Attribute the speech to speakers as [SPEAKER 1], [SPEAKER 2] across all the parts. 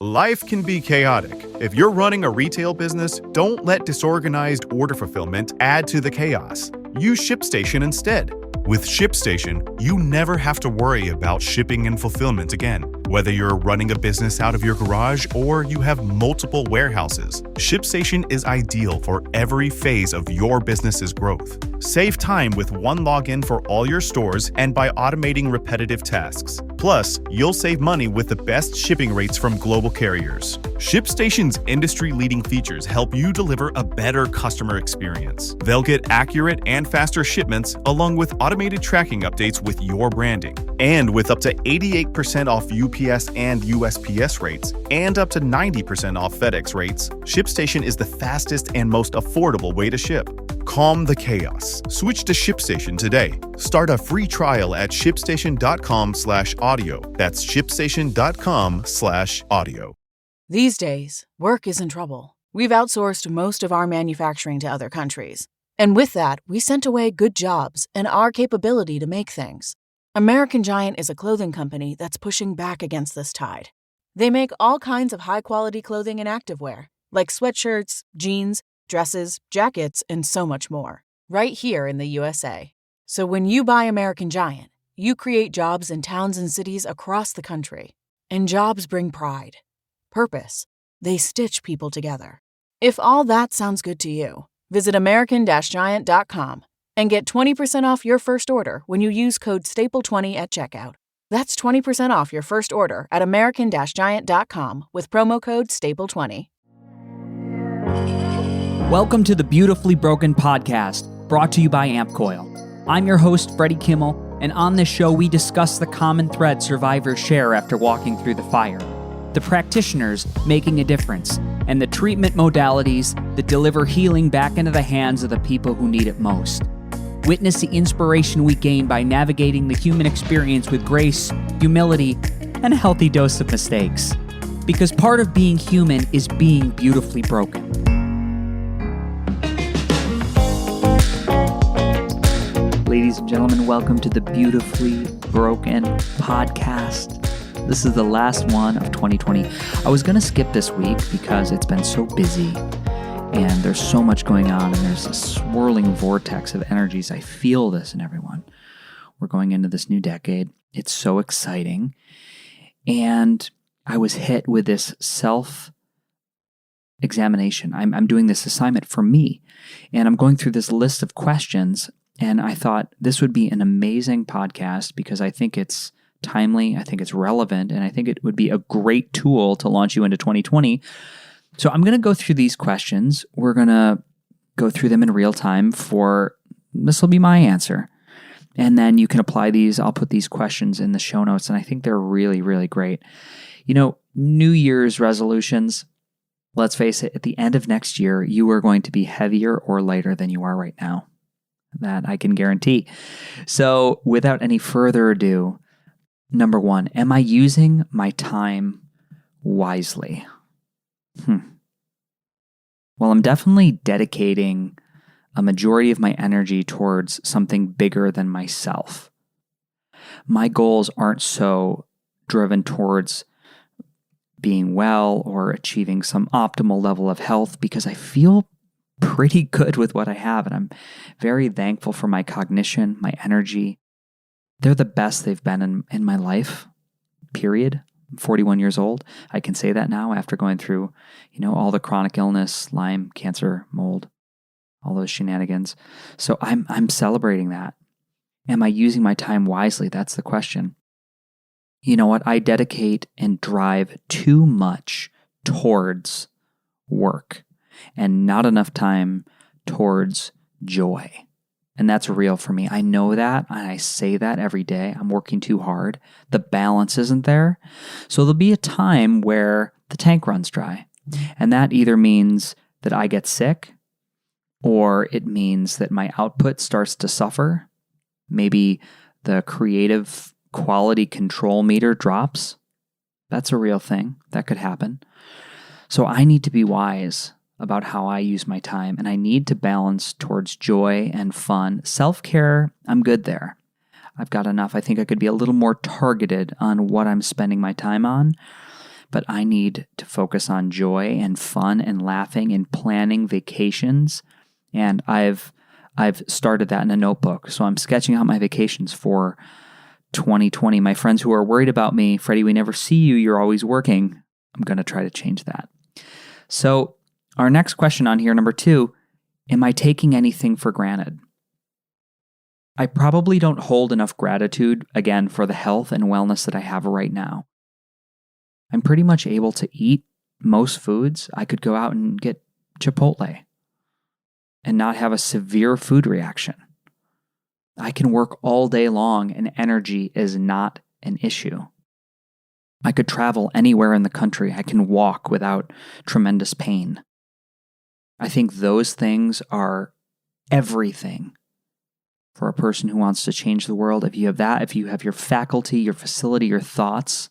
[SPEAKER 1] Life can be chaotic. If you're running a retail business, don't let disorganized order fulfillment add to the chaos. Use ShipStation instead. With ShipStation, you never have to worry about shipping and fulfillment again. Whether you're running a business out of your garage or you have multiple warehouses, ShipStation is ideal for every phase of your business's growth. Save time with one login for all your stores and by automating repetitive tasks. Plus, you'll save money with the best shipping rates from global carriers. ShipStation's industry-leading features help you deliver a better customer experience. They'll get accurate and faster shipments along with automated tracking updates with your branding. And with up to 88% off UPS and USPS rates and up to 90% off FedEx rates, ShipStation is the fastest and most affordable way to ship. Calm the chaos. Switch to ShipStation today. Start a free trial at shipstation.com/audio. That's shipstation.com/audio.
[SPEAKER 2] These days, work is in trouble. We've outsourced most of our manufacturing to other countries. And with that, we sent away good jobs and our capability to make things. American Giant is a clothing company that's pushing back against this tide. They make all kinds of high-quality clothing and activewear, like sweatshirts, jeans, dresses, jackets, and so much more, right here in the USA. So when you buy American Giant, you create jobs in towns and cities across the country. And jobs bring pride, purpose. They stitch people together. If all that sounds good to you, visit American-Giant.com and get 20% off your first order when you use code STAPLE20 at checkout. That's 20% off your first order at American-Giant.com with promo code STAPLE20.
[SPEAKER 3] Welcome to the Beautifully Broken podcast, brought to you by AmpCoil. I'm your host, Freddie Kimmel, and on this show we discuss the common thread survivors share after walking through the fire, the practitioners making a difference, and the treatment modalities that deliver healing back into the hands of the people who need it most. Witness the inspiration we gain by navigating the human experience with grace, humility, and a healthy dose of mistakes. Because part of being human is being beautifully broken. Ladies and gentlemen, welcome to the Beautifully Broken podcast. This is the last one of 2020. I was going to skip this week because it's been so busy and there's so much going on and there's a swirling vortex of energies. I feel this in everyone. We're going into this new decade. It's so exciting. And I was hit with this self-examination. I'm doing this assignment for me and I'm going through this list of questions. And I thought this would be an amazing podcast because I think it's timely, I think it's relevant, and I think it would be a great tool to launch you into 2020. So I'm going to go through these questions. We're going to go through them in real time this will be my answer. And then you can apply these. I'll put these questions in the show notes, and I think they're really, really great. You know, New Year's resolutions, let's face it, at the end of next year, you are going to be heavier or lighter than you are right now. That I can guarantee. So without any further ado, number one, am I using my time wisely? Well, I'm definitely dedicating a majority of my energy towards something bigger than myself. My goals aren't so driven towards being well or achieving some optimal level of health because I feel pretty good with what I have, and I'm very thankful for my cognition, my energy. They're the best they've been in my life, period. I'm 41 years old. I can say that now after going through, all the chronic illness, Lyme, cancer, mold, all those shenanigans. So I'm celebrating that. Am I using my time wisely? That's the question. You know what? I dedicate and drive too much towards work and not enough time towards joy. And that's real for me. I know that, and I say that every day. I'm working too hard. The balance isn't there. So there'll be a time where the tank runs dry. And that either means that I get sick, or it means that my output starts to suffer. Maybe the creative quality control meter drops. That's a real thing. That could happen. So I need to be wise about how I use my time, and I need to balance towards joy and fun. Self-care, I'm good there. I've got enough. I think I could be a little more targeted on what I'm spending my time on, but I need to focus on joy and fun and laughing and planning vacations. And I've started that in a notebook. So I'm sketching out my vacations for 2020. My friends who are worried about me, Freddie, we never see you, you're always working. I'm going to try to change that. So our next question on here, number 2, am I taking anything for granted? I probably don't hold enough gratitude, again, for the health and wellness that I have right now. I'm pretty much able to eat most foods. I could go out and get Chipotle and not have a severe food reaction. I can work all day long and energy is not an issue. I could travel anywhere in the country. I can walk without tremendous pain. I think those things are everything for a person who wants to change the world. If you have that, if you have your faculty, your facility, your thoughts,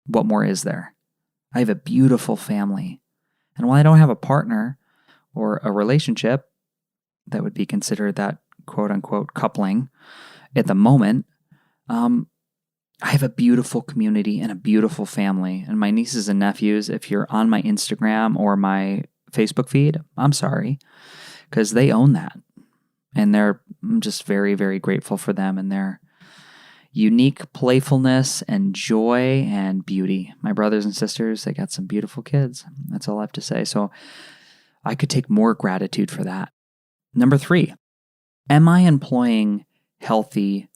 [SPEAKER 3] what more is there? I have a beautiful family. And while I don't have a partner or a relationship that would be considered that quote unquote coupling at the moment, I have a beautiful community and a beautiful family. And my nieces and nephews, if you're on my Instagram or my Facebook feed, I'm sorry, because they own that. And I'm just very, very grateful for them and their unique playfulness and joy and beauty. My brothers and sisters, they got some beautiful kids. That's all I have to say. So I could take more gratitude for that. Number 3, am I employing healthy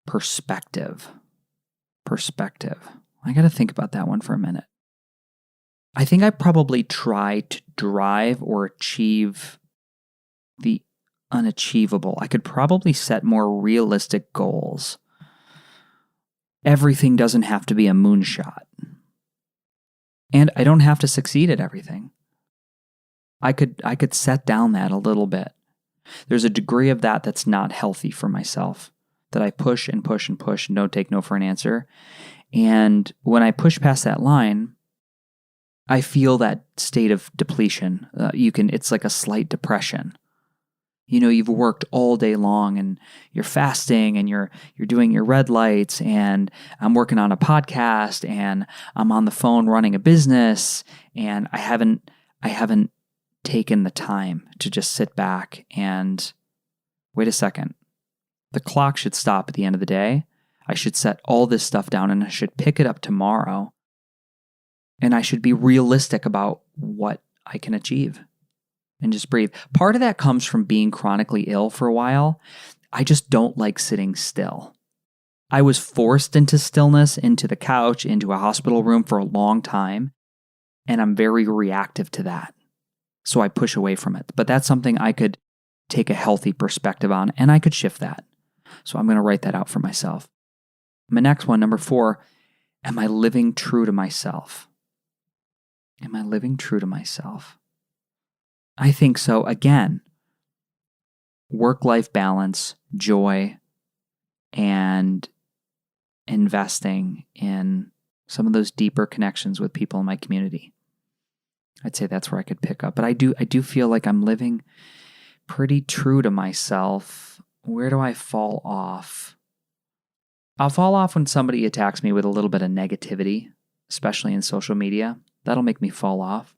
[SPEAKER 3] perspective? I got to think about that one for a minute. I think I probably try to drive or achieve the unachievable. I could probably set more realistic goals. Everything doesn't have to be a moonshot. And I don't have to succeed at everything. I could set down that a little bit. There's a degree of that that's not healthy for myself, that I push and push and push and don't take no for an answer. And when I push past that line, I feel that state of depletion. It's like a slight depression. You've worked all day long and you're fasting and you're doing your red lights, and I'm working on a podcast and I'm on the phone running a business, and I haven't taken the time to just sit back and wait a second. The clock should stop at the end of the day. I should set all this stuff down and I should pick it up tomorrow. And I should be realistic about what I can achieve and just breathe. Part of that comes from being chronically ill for a while. I just don't like sitting still. I was forced into stillness, into the couch, into a hospital room for a long time, and I'm very reactive to that. So I push away from it. But that's something I could take a healthy perspective on, and I could shift that. So I'm going to write that out for myself. My next one, number 4, am I living true to myself? Am I living true to myself? I think so. Again, work-life balance, joy, and investing in some of those deeper connections with people in my community. I'd say that's where I could pick up. But I do feel like I'm living pretty true to myself. Where do I fall off? I'll fall off when somebody attacks me with a little bit of negativity, especially in social media. That'll make me fall off.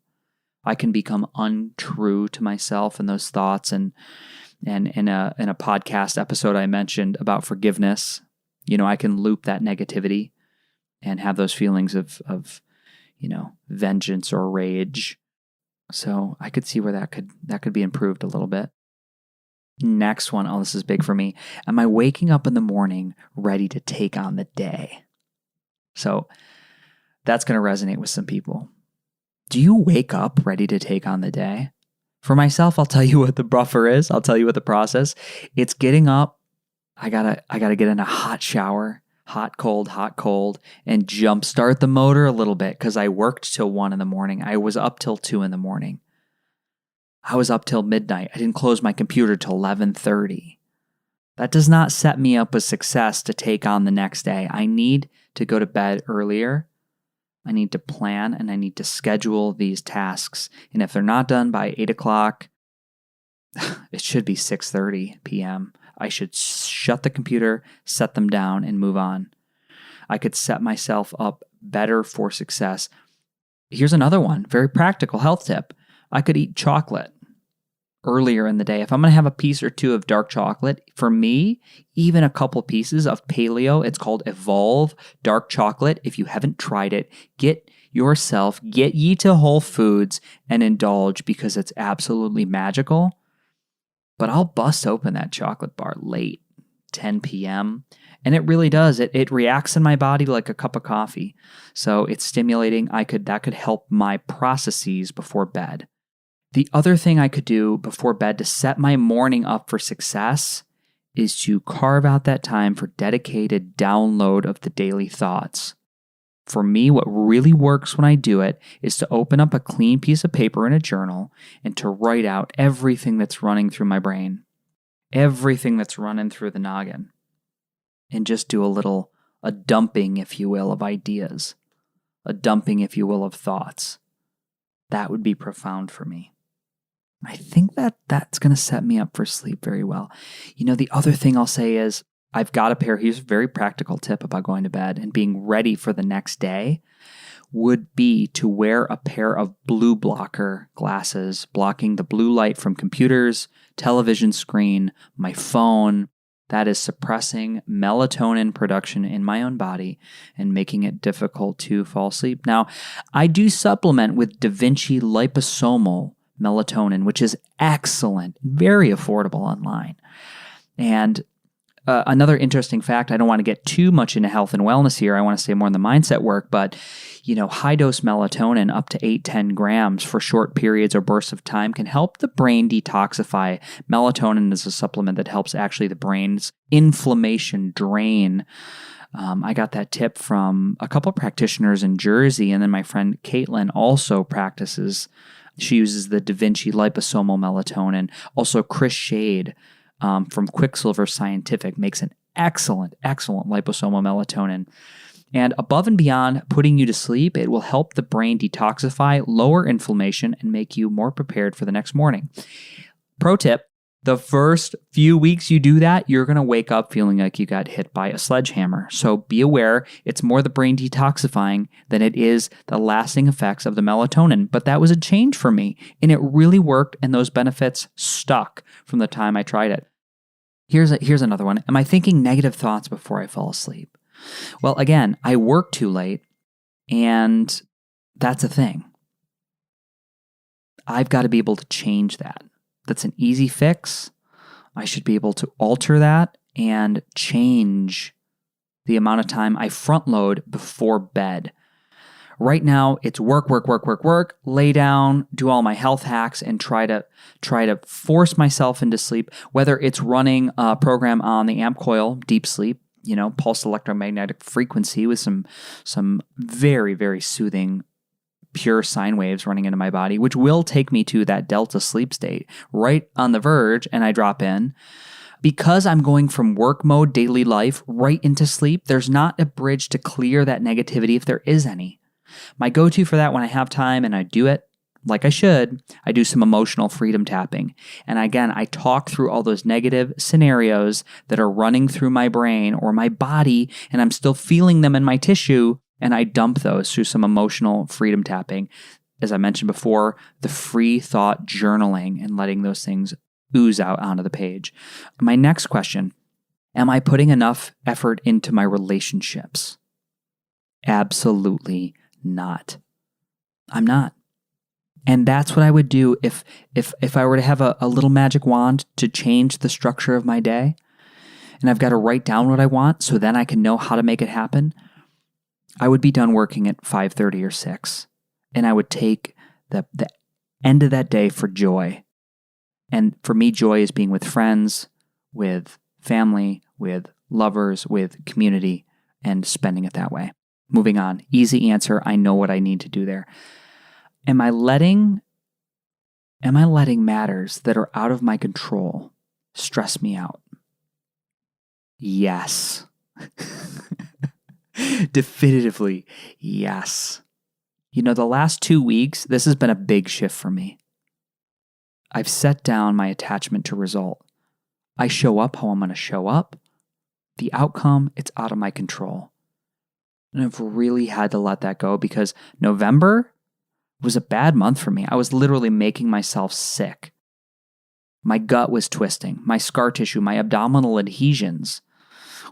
[SPEAKER 3] I can become untrue to myself and those thoughts. And in a podcast episode I mentioned about forgiveness, I can loop that negativity and have those feelings of vengeance or rage. So I could see where that could be improved a little bit. Next one, this is big for me. Am I waking up in the morning ready to take on the day? So that's going to resonate with some people. Do you wake up ready to take on the day? For myself, I'll tell you what the buffer is. I'll tell you what the process. It's getting up. I gotta get in a hot shower, hot, cold, and jumpstart the motor a little bit because I worked till 1 a.m. I was up till 2 a.m. I was up till midnight. I didn't close my computer till 11:30. That does not set me up with success to take on the next day. I need to go to bed earlier. I need to plan and I need to schedule these tasks. And if they're not done by 8 o'clock, it should be 6:30 p.m. I should shut the computer, set them down, and move on. I could set myself up better for success. Here's another one, very practical health tip. I could eat chocolate earlier in the day. If I'm going to have a piece or two of dark chocolate, for me, even a couple pieces of paleo, it's called Evolve dark chocolate. If you haven't tried it, get ye to Whole Foods and indulge, because it's absolutely magical. But I'll bust open that chocolate bar late, 10 p.m., and it really does. It reacts in my body like a cup of coffee. So it's stimulating. That could help my processes before bed. The other thing I could do before bed to set my morning up for success is to carve out that time for dedicated download of the daily thoughts. For me, what really works when I do it is to open up a clean piece of paper in a journal and to write out everything that's running through my brain, everything that's running through the noggin, and just do a dumping, if you will, of ideas, a dumping, if you will, of thoughts. That would be profound for me. I think that's going to set me up for sleep very well. The other thing I'll say is I've got here's a very practical tip about going to bed and being ready for the next day, would be to wear a pair of blue blocker glasses, blocking the blue light from computers, television screen, my phone. That is suppressing melatonin production in my own body and making it difficult to fall asleep. Now, I do supplement with Da Vinci liposomal melatonin, which is excellent, very affordable online. And another interesting fact, I don't want to get too much into health and wellness here. I want to stay more in the mindset work, but high dose melatonin up to 8-10 grams for short periods or bursts of time can help the brain detoxify. Melatonin is a supplement that helps actually the brain's inflammation drain. I got that tip from a couple of practitioners in Jersey, and then my friend Caitlin also practices. She uses the Da Vinci liposomal melatonin. Also, Chris Shade from Quicksilver Scientific makes an excellent liposomal melatonin. And above and beyond putting you to sleep, it will help the brain detoxify, lower inflammation, and make you more prepared for the next morning. Pro tip, the first few weeks you do that, you're going to wake up feeling like you got hit by a sledgehammer. So be aware, it's more the brain detoxifying than it is the lasting effects of the melatonin. But that was a change for me, and it really worked, and those benefits stuck from the time I tried it. Here's another one. Am I thinking negative thoughts before I fall asleep? Well, again, I work too late, and that's a thing. I've got to be able to change that. That's an easy fix. I should be able to alter that and change the amount of time I front load before bed. Right now, it's work, lay down, do all my health hacks, and try to force myself into sleep, whether it's running a program on the AMP coil, deep sleep, pulse electromagnetic frequency with some very, very soothing pure sine waves running into my body, which will take me to that delta sleep state right on the verge, and I drop in. Because I'm going from work mode, daily life, right into sleep, there's not a bridge to clear that negativity if there is any. My go-to for that when I have time, and I do it like I should, I do some emotional freedom tapping. And again, I talk through all those negative scenarios that are running through my brain or my body, and I'm still feeling them in my tissue, and I dump those through some emotional freedom tapping. As I mentioned before, the free thought journaling and letting those things ooze out onto the page. My next question, am I putting enough effort into my relationships? Absolutely not. I'm not. And that's what I would do if I were to have a little magic wand to change the structure of my day, and I've got to write down what I want so then I can know how to make it happen. I would be done working at 5:30 or 6, and I would take the end of that day for joy. And for me, joy is being with friends, with family, with lovers, with community, and spending it that way. Moving on. Easy answer. I know what I need to do there. Am I letting matters that are out of my control stress me out? Yes. Definitively, yes. The last 2 weeks, this has been a big shift for me. I've set down my attachment to result. I show up how I'm going to show up. The outcome, it's out of my control. And I've really had to let that go because November was a bad month for me. I was literally making myself sick. My gut was twisting. My scar tissue, my abdominal adhesions,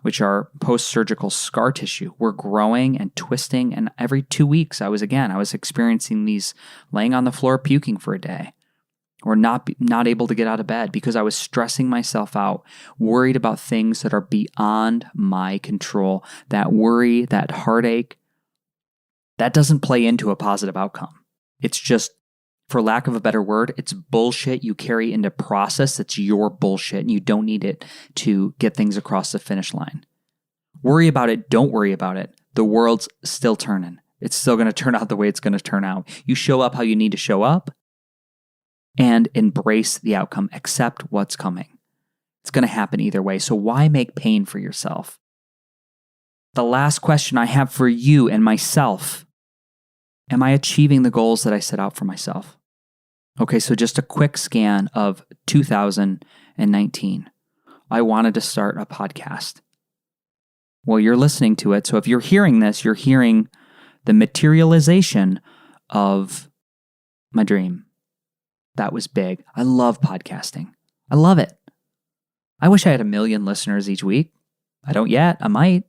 [SPEAKER 3] which are post-surgical scar tissue, were growing and twisting. And every 2 weeks, I was experiencing these laying on the floor puking for a day or not able to get out of bed because I was stressing myself out, worried about things that are beyond my control. That worry, that heartache, that doesn't play into a positive outcome. It's just, for lack of a better word, it's bullshit you carry into process that's your bullshit and you don't need it to get things across the finish line. Worry about it, don't worry about it. The world's still turning. It's still going to turn out the way it's going to turn out. You show up how you need to show up and embrace the outcome. Accept what's coming. It's going to happen either way. So why make pain for yourself? The last question I have for you and myself: am I achieving the goals that I set out for myself? Okay, so just a quick scan of 2019. I wanted to start a podcast. Well, you're listening to it. So if you're hearing this, you're hearing the materialization of my dream. That was big. I love podcasting. I love it. I wish I had 1 million listeners each week. I don't yet. I might.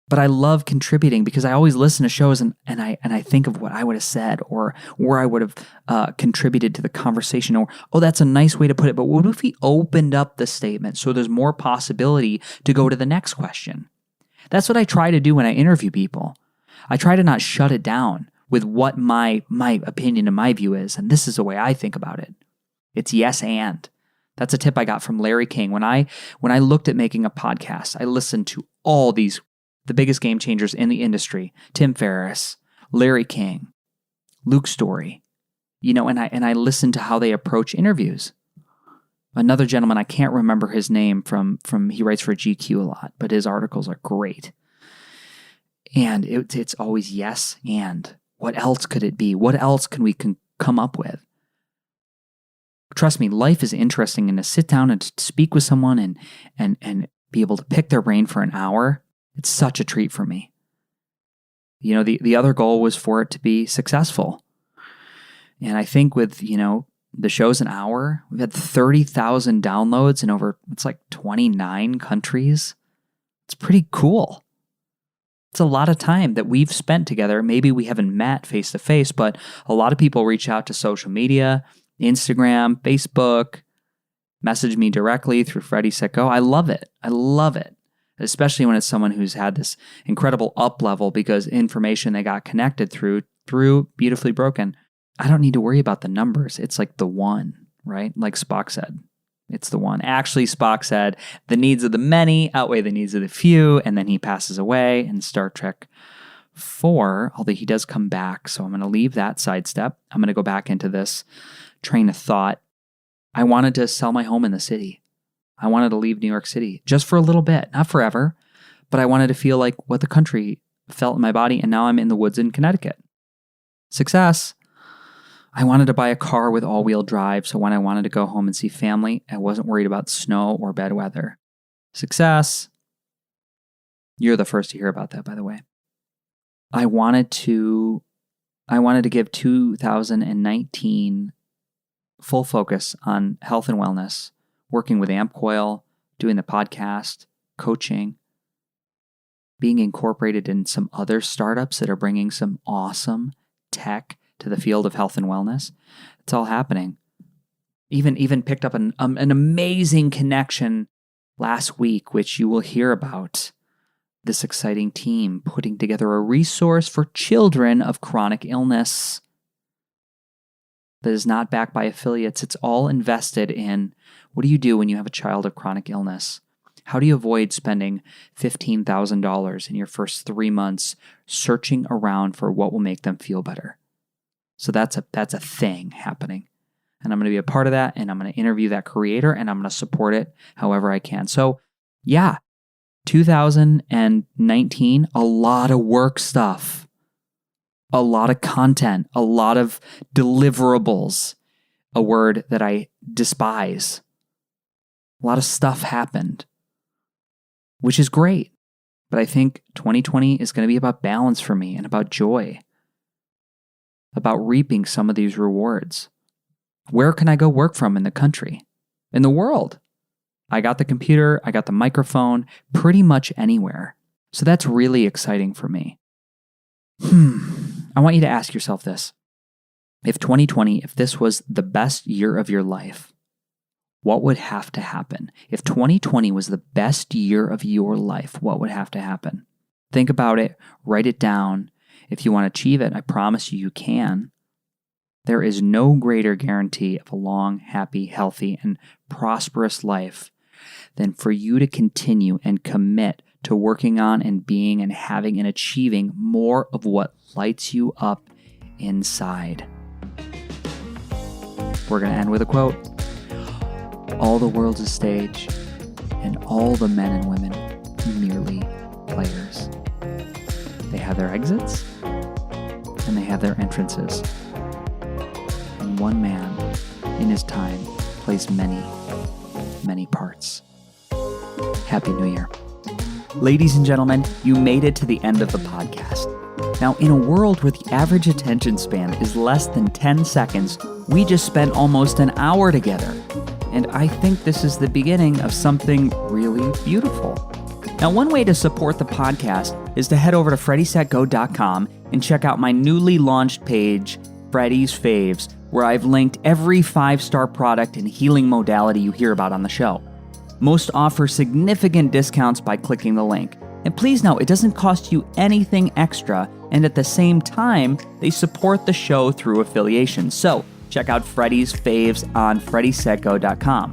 [SPEAKER 3] But I love contributing because I always listen to shows and I think of what I would have said or where I would have contributed to the conversation, or, oh, that's a nice way to put it, but what if we opened up the statement so there's more possibility to go to the next question? That's what I try to do when I interview people. I try to not shut it down with what my opinion and my view is, and this is the way I think about it. It's yes and. That's a tip I got from Larry King. When I looked at making a podcast, I listened to all the biggest game changers in the industry: Tim Ferriss, Larry King, Luke Story, and I listened to how they approach interviews. Another gentleman, I can't remember his name from he writes for GQ a lot, but his articles are great. And it's always yes and. What else could it be? What else can we come up with? Trust me, life is interesting, and to sit down and to speak with someone and be able to pick their brain for an hour, it's such a treat for me. The other goal was for it to be successful. And I think with, the show's an hour, we've had 30,000 downloads in over, it's like 29 countries. It's pretty cool. It's a lot of time that we've spent together. Maybe we haven't met face to face, but a lot of people reach out to social media, Instagram, Facebook, message me directly through Freddie Set Go. I love it. I love it. Especially when it's someone who's had this incredible up level because information they got connected through Beautifully Broken. I don't need to worry about the numbers. It's like the one, right? Like Spock said, it's the one. Actually, Spock said, the needs of the many outweigh the needs of the few, and then he passes away in Star Trek 4, although he does come back, so I'm going to leave that sidestep. I'm going to go back into this train of thought. I wanted to sell my home in the city. I wanted to leave New York City just for a little bit, not forever, but I wanted to feel like what the country felt in my body, and now I'm in the woods in Connecticut. Success. I wanted to buy a car with all-wheel drive, so when I wanted to go home and see family, I wasn't worried about snow or bad weather. Success. You're the first to hear about that, by the way. I wanted to give 2019 full focus on health and wellness, working with Amp Coil, doing the podcast, coaching, being incorporated in some other startups that are bringing some awesome tech to the field of health and wellness. It's all happening. Even picked up an amazing connection last week, which you will hear about. This exciting team putting together a resource for children of chronic illness that is not backed by affiliates. It's all invested in what do you do when you have a child of chronic illness? How do you avoid spending $15,000 in your first 3 months searching around for what will make them feel better? So that's a thing happening. And I'm going to be a part of that, and I'm going to interview that creator, and I'm going to support it however I can. So yeah, 2019, a lot of work stuff, a lot of content, a lot of deliverables, a word that I despise. A lot of stuff happened, which is great. But I think 2020 is going to be about balance for me and about joy, about reaping some of these rewards. Where can I go work from in the country, in the world? I got the computer, I got the microphone, pretty much anywhere. So that's really exciting for me. I want you to ask yourself this. If 2020, if this was the best year of your life, what would have to happen? If 2020 was the best year of your life, what would have to happen? Think about it, write it down. If you want to achieve it, I promise you can. There is no greater guarantee of a long, happy, healthy, and prosperous life than for you to continue and commit to working on and being and having and achieving more of what lights you up inside. We're going to end with a quote. All the world's a stage, and all the men and women merely players. They have their exits, and they have their entrances. And one man, in his time, plays many, many parts. Happy New Year. Ladies and gentlemen, you made it to the end of the podcast. Now, in a world where the average attention span is less than 10 seconds, we just spent almost an hour together. And I think this is the beginning of something really beautiful. Now, one way to support the podcast is to head over to freddysetgo.com and check out my newly launched page, Freddy's Faves, where I've linked every 5-star product and healing modality you hear about on the show. Most offer significant discounts by clicking the link. And please know, it doesn't cost you anything extra, and at the same time, they support the show through affiliation. So, check out Freddy's Faves on freddysetgo.com.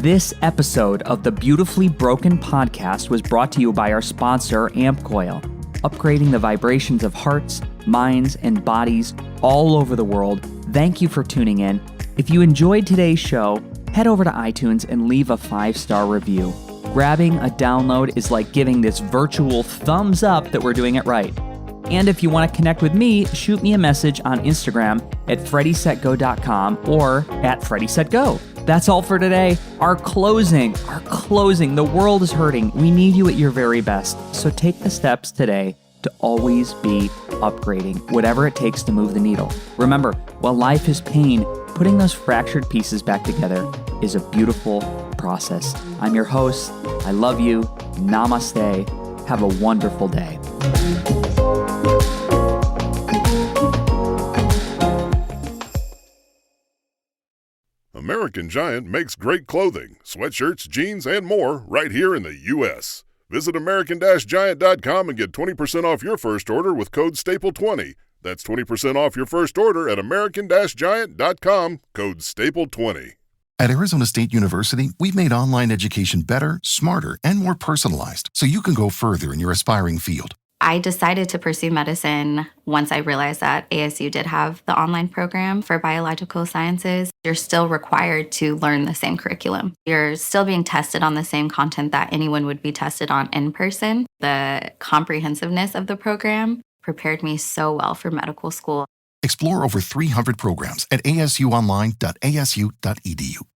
[SPEAKER 3] This episode of the Beautifully Broken podcast was brought to you by our sponsor, AmpCoil, upgrading the vibrations of hearts, minds, and bodies all over the world. Thank you for tuning in. If you enjoyed today's show, head over to iTunes and leave a 5-star review. Grabbing a download is like giving this virtual thumbs up that we're doing it right. And if you want to connect with me, shoot me a message on Instagram at freddysetgo.com or at freddysetgo. That's all for today. Our closing. The world is hurting. We need you at your very best. So take the steps today to always be upgrading, whatever it takes to move the needle. Remember, while life is pain, putting those fractured pieces back together is a beautiful process. I'm your host. I love you. Namaste. Have a wonderful day.
[SPEAKER 4] American Giant makes great clothing, sweatshirts, jeans, and more right here in the U.S. Visit American-Giant.com and get 20% off your first order with code STAPLE20. That's 20% off your first order at American-Giant.com, code STAPLE20.
[SPEAKER 5] At Arizona State University, we've made online education better, smarter, and more personalized so you can go further in your aspiring field.
[SPEAKER 6] I decided to pursue medicine once I realized that ASU did have the online program for biological sciences. You're still required to learn the same curriculum. You're still being tested on the same content that anyone would be tested on in person. The comprehensiveness of the program prepared me so well for medical school.
[SPEAKER 5] Explore over 300 programs at asuonline.asu.edu.